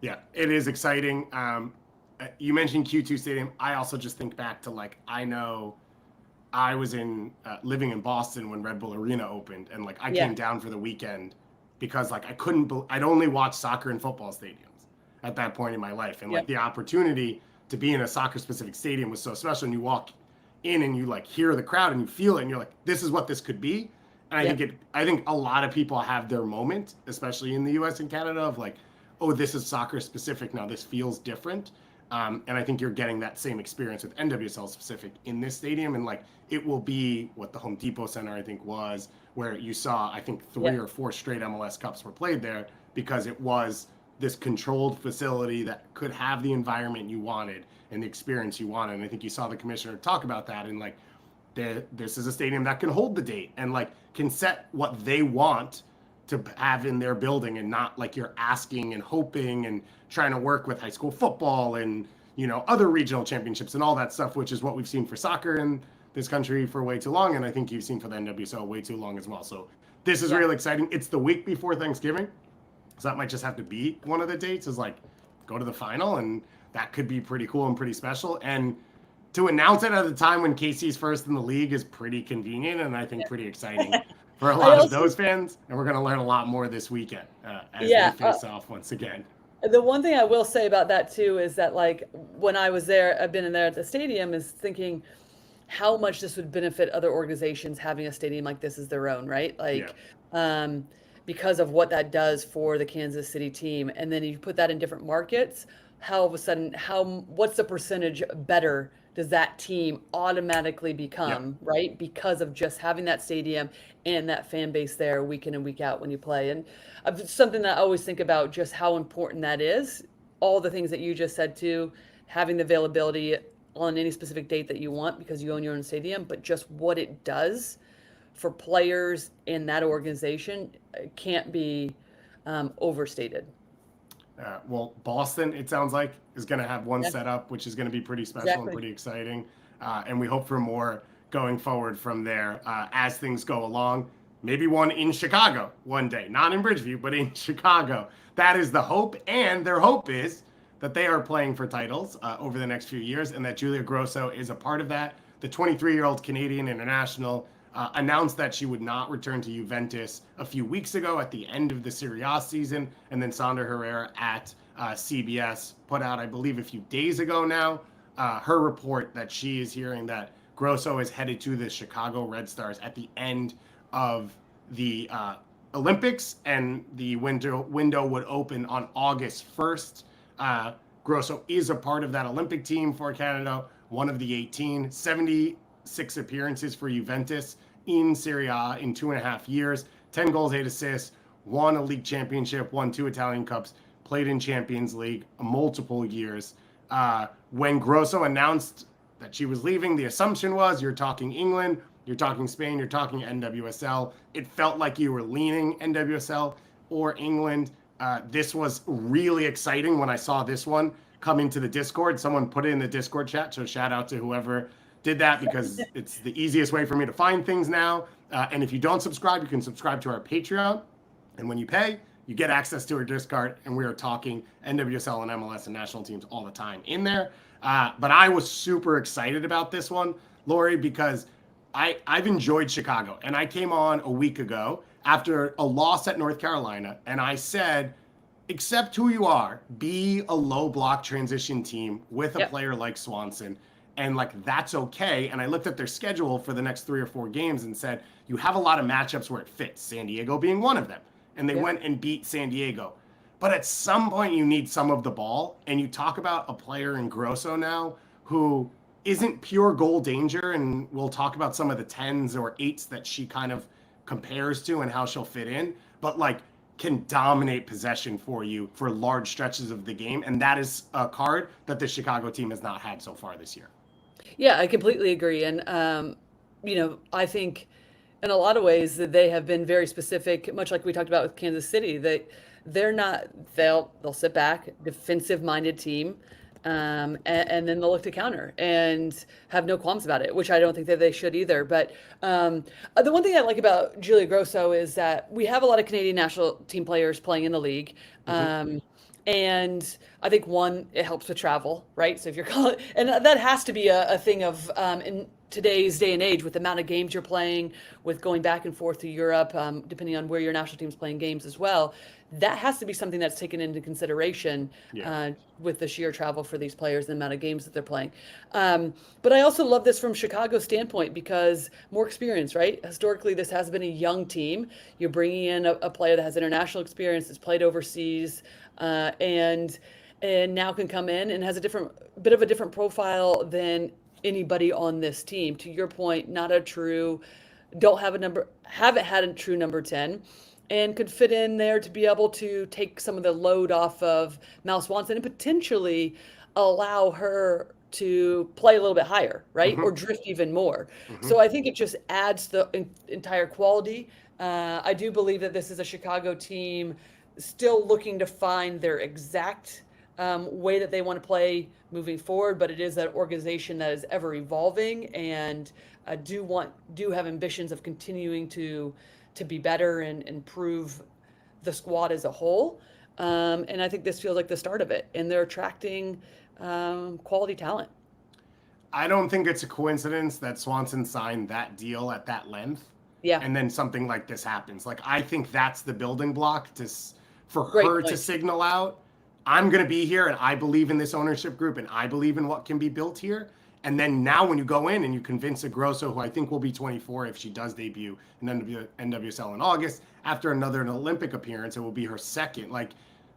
Yeah, it is exciting. You mentioned Q2 Stadium. I also just think back to like, I know I was living in Boston when Red Bull Arena opened, and like I came down for the weekend because like I'd only watched soccer and football stadiums at that point in my life, and like the opportunity to be in a soccer specific stadium was so special. And you walk in and you like hear the crowd and you feel it, and you're like, this is what this could be. And I think a lot of people have their moment, especially in the US and Canada, of like, oh, this is soccer specific now, this feels different. And I think you're getting that same experience with NWSL specific in this stadium. And like, it will be what the Home Depot Center, I think, was, where you saw, I think, 3 or 4 straight MLS Cups were played there, because it was this controlled facility that could have the environment you wanted and the experience you wanted. And I think you saw the commissioner talk about that, and like, this is a stadium that can hold the date and like can set what they want to have in their building, and not like you're asking and hoping and trying to work with high school football and, you know, other regional championships and all that stuff, which is what we've seen for soccer in this country for way too long. And I think you've seen for the NWSL way too long as well. So this is really exciting. It's the week before Thanksgiving. So that might just have to be one of the dates, is like go to the final, and that could be pretty cool and pretty special. And to announce it at a time when KC's first in the league is pretty convenient, and I think pretty exciting for a lot of those fans. And we're going to learn a lot more this weekend as they face off once again. The one thing I will say about that too is that, like, when I was there, I've been in there at the stadium, is thinking how much this would benefit other organizations having a stadium like this as their own, right? Like, because of what that does for the Kansas City team. And then you put that in different markets, how all of a sudden, what's the percentage better does that team automatically become, right? Because of just having that stadium and that fan base there week in and week out when you play. And something that I always think about, just how important that is. All the things that you just said too, having the availability on any specific date that you want because you own your own stadium, but just what it does for players in that organization can't be overstated. Well, Boston, it sounds like, is going to have one set up, which is going to be pretty special and pretty exciting. And we hope for more going forward from there as things go along. Maybe one in Chicago one day, not in Bridgeview, but in Chicago. That is the hope. And their hope is that they are playing for titles over the next few years, and that Julia Grosso is a part of that. The 23-year-old Canadian international announced that she would not return to Juventus a few weeks ago at the end of the Serie A season. And then Sandra Herrera at CBS put out, I believe a few days ago now, her report that she is hearing that Grosso is headed to the Chicago Red Stars at the end of the Olympics, and the window would open on August 1st. Grosso is a part of that Olympic team for Canada, one of the 18, 76 appearances for Juventus in Serie A in 2.5 years, 10 goals, 8 assists, won a league championship, won 2 Italian Cups, played in Champions League multiple years. When Grosso announced that she was leaving, the assumption was, you're talking England, you're talking Spain, you're talking NWSL. It felt like you were leaning NWSL or England. This was really exciting when I saw this one come into the Discord. Someone put it in the Discord chat, so shout out to whoever did that, because it's the easiest way for me to find things now. And if you don't subscribe, you can subscribe to our Patreon. And when you pay, you get access to our Discord, and we are talking NWSL and MLS and national teams all the time in there. But I was super excited about this one, Lori, because I've enjoyed Chicago. And I came on a week ago after a loss at North Carolina, and I said, accept who you are, be a low block transition team with a player like Swanson, and like, that's okay. And I looked at their schedule for the next 3 or 4 games and said, you have a lot of matchups where it fits, San Diego being one of them. And they went and beat San Diego. But at some point, you need some of the ball. And you talk about a player in Grosso now who isn't pure goal danger, and we'll talk about some of the 10s or 8s that she kind of compares to and how she'll fit in, but like can dominate possession for you for large stretches of the game. And that is a card that the Chicago team has not had so far this year. Yeah, I completely agree. And, you know, I think in a lot of ways that they have been very specific, much like we talked about with Kansas City, they'll sit back, defensive minded team. And then they'll look to counter and have no qualms about it, which I don't think that they should either. But the one thing I like about Julia Grosso is that we have a lot of Canadian national team players playing in the league. And I think, one, it helps with travel, right? So if you're calling, and that has to be a thing of today's day and age, with the amount of games you're playing, with going back and forth to Europe, depending on where your national team's playing games as well, that has to be something that's taken into consideration with the sheer travel for these players and the amount of games that they're playing. But I also love this from Chicago's standpoint because more experience, right? Historically, this has been a young team. You're bringing in a player that has international experience, that's played overseas, and now can come in and has a bit of a different profile than anybody on this team. To your point, not a true, haven't had a true number 10, and could fit in there to be able to take some of the load off of Mal Swanson and potentially allow her to play a little bit higher, right? Or drift even more. So I think it just adds the entire quality. I do believe that this is a Chicago team still looking to find their exact way that they want to play moving forward, but it is an organization that is ever evolving and do have ambitions of continuing to be better and improve the squad as a whole. And I think this feels like the start of it, and they're attracting quality talent. I don't think it's a coincidence that Swanson signed that deal at that length. Yeah. And then something like this happens. Like, I think that's the building block for Great her point. to signal out, I'm going to be here and I believe in this ownership group and I believe in what can be built here. And then now when you go in and you convince a Grosso, who I think will be 24 if she does debut in NWSL in August, after an Olympic appearance, it will be her second. Like,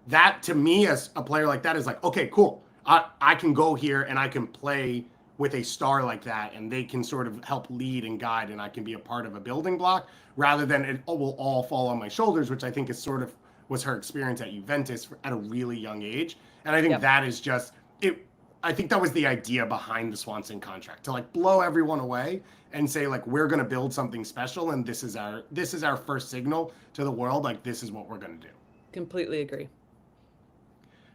that to me, as a player like that, is like, okay, cool. I can go here and I can play with a star like that, and they can sort of help lead and guide, and I can be a part of a building block rather than it will all fall on my shoulders, which I think is sort of was her experience at Juventus at a really young age. And I think that is just it. I think that was the idea behind the Swanson contract, to like blow everyone away and say, like, we're going to build something special, and this is our first signal to the world, like, this is what we're going to do. Completely agree.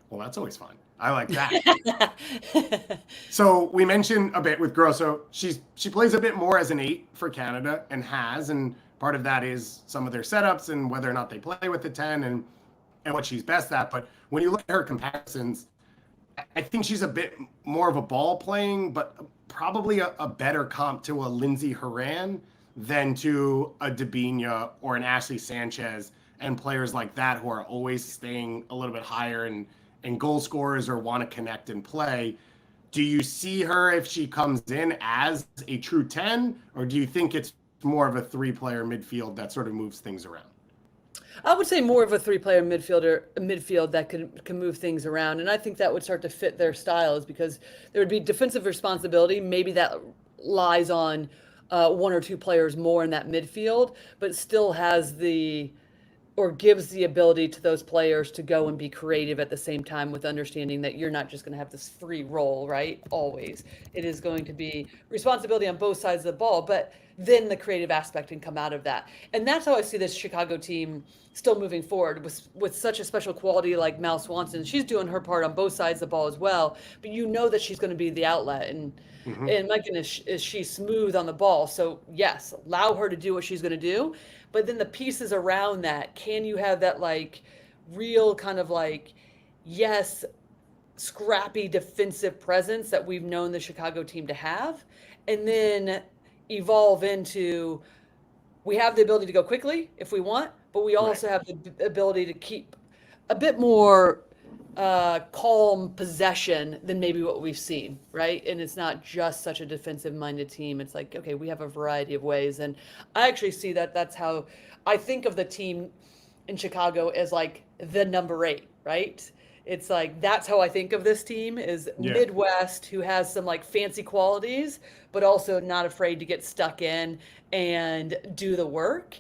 Well, that's always fun. I like that. So we mentioned a bit with Grosso. She plays a bit more as an 8 for Canada and part of that is some of their setups and whether or not they play with the 10 and what she's best at. But when you look at her comparisons, I think she's a bit more of a ball playing, but probably a better comp to a Lindsey Horan than to a Debinha or an Ashley Sanchez and players like that who are always staying a little bit higher and goal scorers or want to connect and play. Do you see her, if she comes in, as a true 10, or do you think it's more of a 3-player midfield that sort of moves things around? I would say more of a 3-player midfield that can move things around, and I think that would start to fit their styles because there would be defensive responsibility. Maybe that lies on 1 or 2 players more in that midfield, but still has gives the ability to those players to go and be creative at the same time, with understanding that you're not just going to have this free role, right? Always. It is going to be responsibility on both sides of the ball, but then the creative aspect can come out of that. And that's how I see this Chicago team still moving forward with such a special quality like Mal Swanson. She's doing her part on both sides of the ball as well, but you know that she's going to be the outlet. And my goodness, is she smooth on the ball? So yes, allow her to do what she's going to do. But then the pieces around that, can you have that like real kind of like, yes, scrappy defensive presence that we've known the Chicago team to have, and then evolve into, we have the ability to go quickly if we want, but we also have the ability to keep a bit more calm possession than maybe what we've seen, right? And it's not just such a defensive-minded team. It's like, okay, we have a variety of ways. And I actually see that's how I think of the team in Chicago as like the number 8, right? It's like, that's how I think of this team is Midwest, who has some like fancy qualities, but also not afraid to get stuck in and do the work.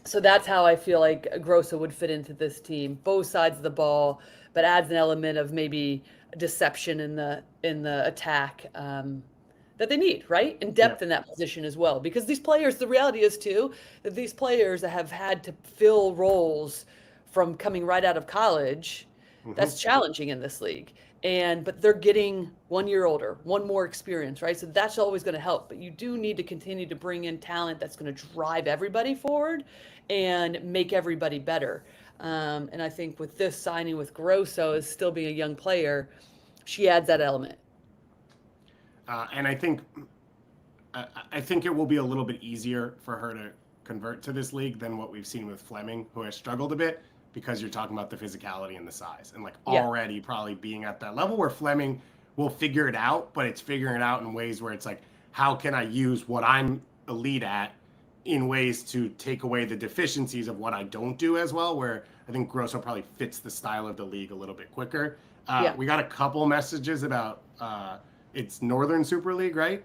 So that's how I feel like Grosso would fit into this team, both sides of the ball, but adds an element of maybe deception in the attack that they need, right? And depth in that position as well. Because these players, the reality is too, that these players have had to fill roles from coming right out of college. That's challenging in this league. But they're getting 1 year older, one more experience, right? So that's always going to help. But you do need to continue to bring in talent that's going to drive everybody forward and make everybody better. And I think with this signing with Grosso, as still being a young player, she adds that element. And I think I think it will be a little bit easier for her to convert to this league than what we've seen with Fleming, who has struggled a bit because you're talking about the physicality and the size and like Yeah. already probably being at that level where Fleming will figure it out, but it's figuring it out in ways where it's like, how can I use what I'm elite at in ways to take away the deficiencies of what I don't do as well, where I think Grosso probably fits the style of the league a little bit quicker. Yeah. We got a couple messages about it's Northern Super League, right?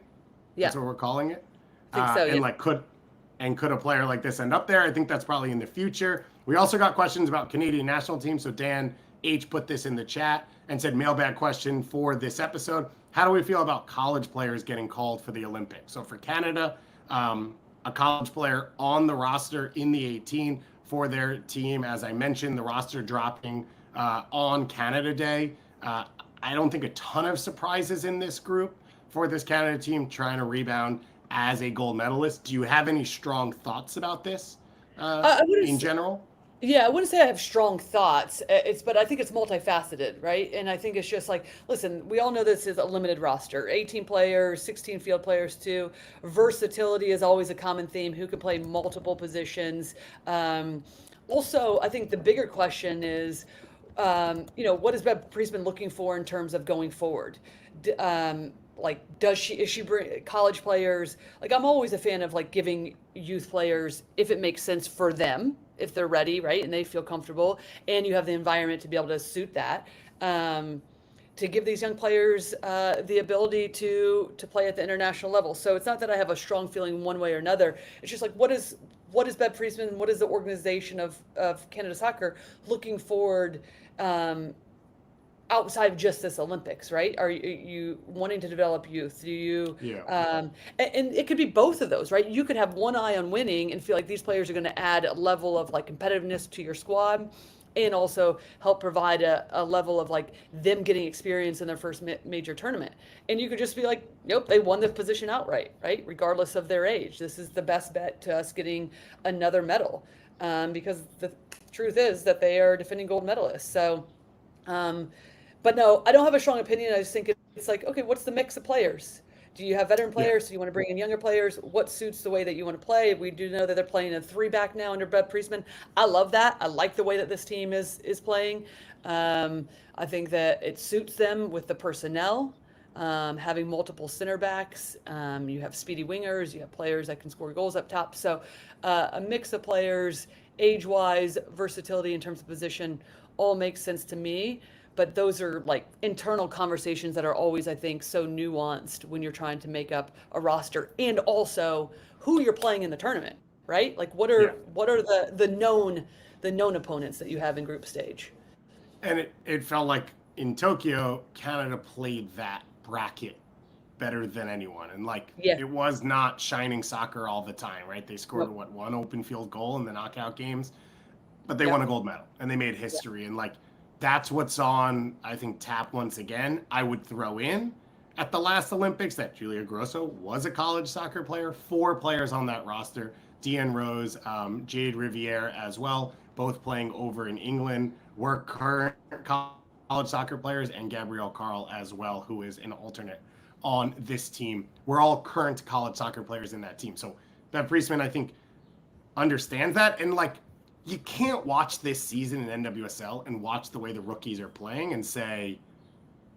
Yeah. That's what we're calling it. I think so, and yeah. like could a player like this end up there? I think that's probably in the future. We also got questions about Canadian national team. So Dan H put this in the chat and said mailbag question for this episode. How do we feel about college players getting called for the Olympics? So for Canada, a college player on the roster in the 18 for their team. As I mentioned, the roster dropping on Canada Day. I don't think a ton of surprises in this group for this Canada team trying to rebound as a gold medalist. Do you have any strong thoughts about this in general? Yeah, I wouldn't say I have strong thoughts. But I think it's multifaceted, right? And I think it's just like, listen, we all know this is a limited roster, 18 players, 16 field players too. Versatility is always a common theme. Who can play multiple positions? Also, I think the bigger question is, what is Bev Priestman looking for in terms of going forward? Like, is she bring college players? Like, I'm always a fan of like giving youth players, if it makes sense for them, if they're ready, right, and they feel comfortable, and you have the environment to be able to suit that, to give these young players the ability to play at the international level. So it's not that I have a strong feeling one way or another. It's just like, what is Bev Priestman, what is the organization of Canada Soccer looking forward outside of just this Olympics, right? Are you wanting to develop youth? Do you? Yeah. And it could be both of those, right? You could have one eye on winning and feel like these players are going to add a level of like competitiveness to your squad, and also help provide a level of like them getting experience in their first major tournament. And you could just be like, nope, they won the position outright, right? Regardless of their age, this is the best bet to us getting another medal, because the truth is that they are defending gold medalists. So. But no, I don't have a strong opinion. I just think it's like, okay, what's the mix of players? Do you have veteran players? Do you want to bring in younger players? What suits the way that you want to play? We do know that they're playing a 3-back now under Bev Priestman. I love that. I like the way that this team is playing. I think that it suits them with the personnel, having multiple center backs. You have speedy wingers. You have players that can score goals up top. So a mix of players, age-wise, versatility in terms of position, all makes sense to me. But those are like internal conversations that are always, I think, so nuanced when you're trying to make up a roster, and also who you're playing in the tournament, right? Like what are the known opponents that you have in group stage? And it felt like in Tokyo, Canada played that bracket better than anyone. And like it was not shining soccer all the time, right? They scored one open field goal in the knockout games, but they won a gold medal and they made history. And like that's what's on, I think, tap once again. I would throw in at the last Olympics that Julia Grosso was a college soccer player. 4 players on that roster, Deanne Rose, Jade Riviere as well, both playing over in England, were current college soccer players, and Gabrielle Carl as well, who is an alternate on this team. We're all current college soccer players in that team. So Bev Priestman, I think, understands that. And like, you can't watch this season in NWSL and watch the way the rookies are playing and say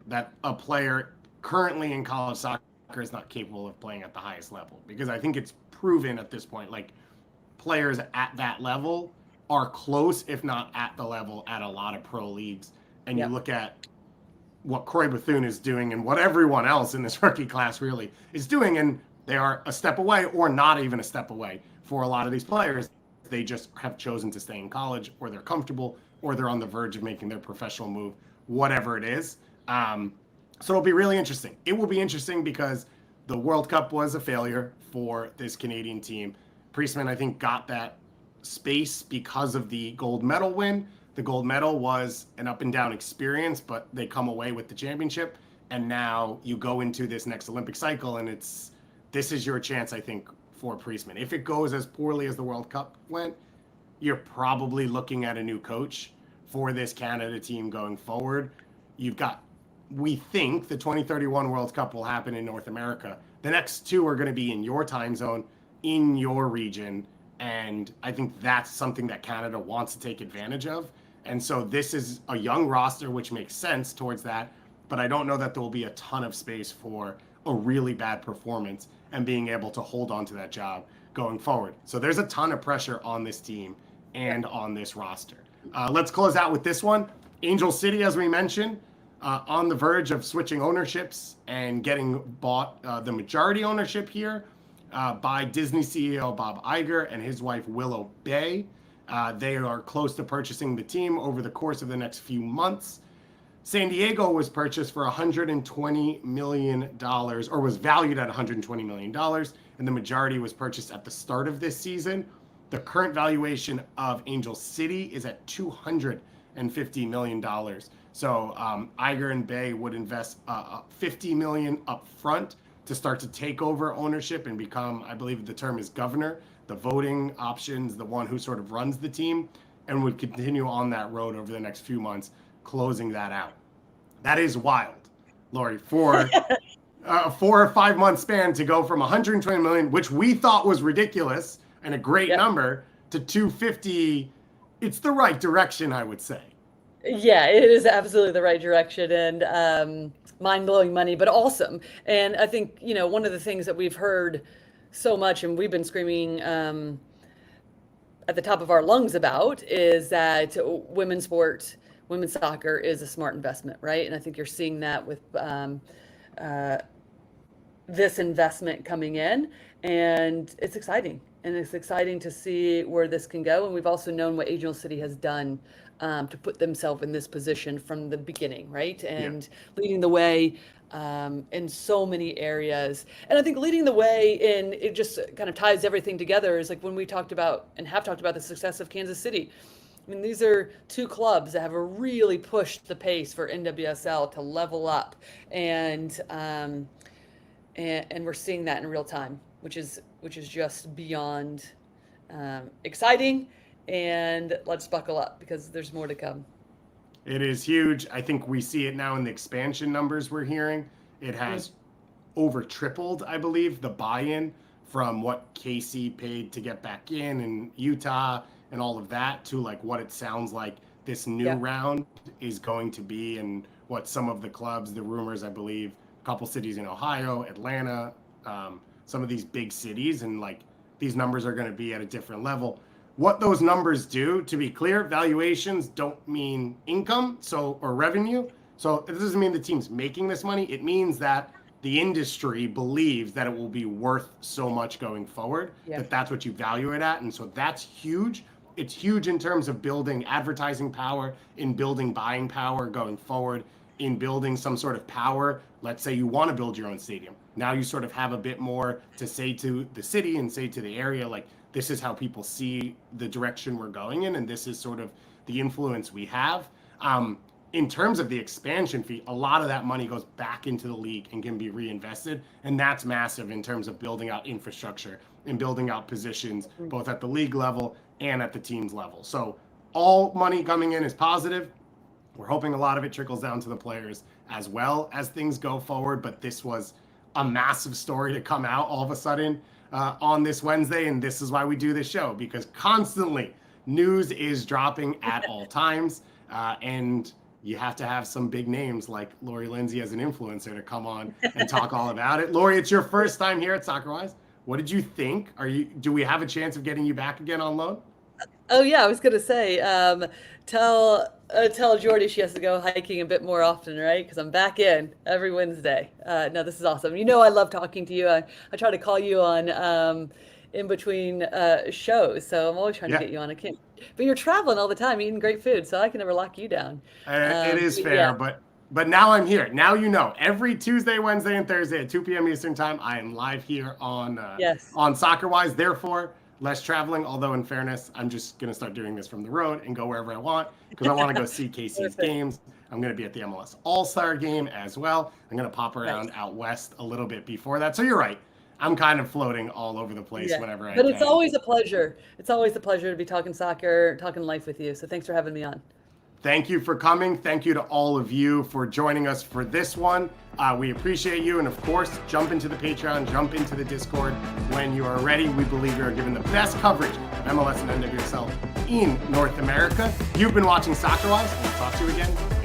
that a player currently in college soccer is not capable of playing at the highest level. Because I think it's proven at this point, like players at that level are close, if not at the level at a lot of pro leagues. And you look at what Croy Bethune is doing and what everyone else in this rookie class really is doing, and they are a step away or not even a step away for a lot of these players. They just have chosen to stay in college, or they're comfortable, or they're on the verge of making their professional move, whatever it is. So it'll be really interesting. It will be interesting because the World Cup was a failure for this Canadian team. Priestman, I think, got that space because of the gold medal win. The gold medal was an up and down experience, but they come away with the championship. And now you go into this next Olympic cycle, and this is your chance, I think, for Priestman. If it goes as poorly as the World Cup went, you're probably looking at a new coach for this Canada team going forward. We think the 2031 World Cup will happen in North America. The next two are going to be in your time zone, in your region. And I think that's something that Canada wants to take advantage of. And so this is a young roster, which makes sense towards that. But I don't know that there will be a ton of space for a really bad performance and being able to hold on to that job going forward. So there's a ton of pressure on this team and on this roster. Let's close out with this one. Angel City, as we mentioned, on the verge of switching ownerships and getting bought the majority ownership here by Disney CEO Bob Iger and his wife Willow Bay. They are close to purchasing the team over the course of the next few months. San Diego was purchased for $120 million, or was valued at $120 million, and the majority was purchased at the start of this season. The current valuation of Angel City is at $250 million. So Iger and Bay would invest $50 million up front to start to take over ownership and become, I believe the term is governor, the voting options, the one who sort of runs the team, and would continue on that road over the next few months, closing that out. That is wild, Lori, for a 4 or 5 month span to go from 120 million, which we thought was ridiculous and a great number, to 250. It's the right direction, I would say. Yeah, it is absolutely the right direction, and mind-blowing money, but awesome. And I think, one of the things that we've heard so much and we've been screaming at the top of our lungs about is that women's soccer is a smart investment, right? And I think you're seeing that with this investment coming in, and it's exciting. And it's exciting to see where this can go. And we've also known what Angel City has done to put themselves in this position from the beginning, right? And leading the way in so many areas. And I think leading the way in, it just kind of ties everything together, is like when we talked about and have talked about the success of Kansas City. I mean, these are two clubs that have really pushed the pace for NWSL to level up. And we're seeing that in real time, which is just beyond exciting. And let's buckle up because there's more to come. It is huge. I think we see it now in the expansion numbers we're hearing. It has over tripled, I believe, the buy-in from what Casey paid to get back in Utah and all of that to like what it sounds like this new round is going to be, and what some of the clubs, the rumors, I believe, a couple cities in Ohio, Atlanta, some of these big cities, and like these numbers are going to be at a different level. What those numbers do, to be clear, valuations don't mean income, or revenue. So it doesn't mean the team's making this money. It means that the industry believes that it will be worth so much going forward, that's what you value it at. And so that's huge. It's huge in terms of building advertising power, in building buying power going forward, in building some sort of power. Let's say you want to build your own stadium. Now you sort of have a bit more to say to the city and say to the area, like, this is how people see the direction we're going in, and this is sort of the influence we have. In terms of the expansion fee, a lot of that money goes back into the league and can be reinvested, and that's massive in terms of building out infrastructure and building out positions, both at the league level and at the team's level. So all money coming in is positive. We're hoping a lot of it trickles down to the players as well as things go forward, but this was a massive story to come out all of a sudden on this Wednesday, and this is why we do this show, because constantly news is dropping at all times, and you have to have some big names like Lori Lindsey as an influencer to come on and talk all about it. Lori, it's your first time here at Soccerwise. What did you think? Do we have a chance of getting you back again on loan? Oh yeah, I was gonna say, tell Jordy she has to go hiking a bit more often, right? Because I'm back in every Wednesday. No, this is awesome. I love talking to you. I try to call you on in between shows, so I'm always trying to get you on. I can't, but you're traveling all the time, eating great food, so I can never lock you down. It is fair, but now I'm here. Now every Tuesday, Wednesday, and Thursday at 2 p.m. Eastern time, I am live here on Soccerwise. Therefore, less traveling, although in fairness, I'm just going to start doing this from the road and go wherever I want, because I want to go see Casey's games. I'm going to be at the MLS All-Star game as well. I'm going to pop around out west a little bit before that. So you're right. I'm kind of floating all over the place whenever I can. But it's always a pleasure. It's always a pleasure to be talking soccer, talking life with you. So thanks for having me on. Thank you for coming. Thank you to all of you for joining us for this one. We appreciate you. And of course, jump into the Patreon, jump into the Discord when you are ready. We believe you are given the best coverage of MLS and NWSL in North America. You've been watching Soccerwise. We'll talk to you again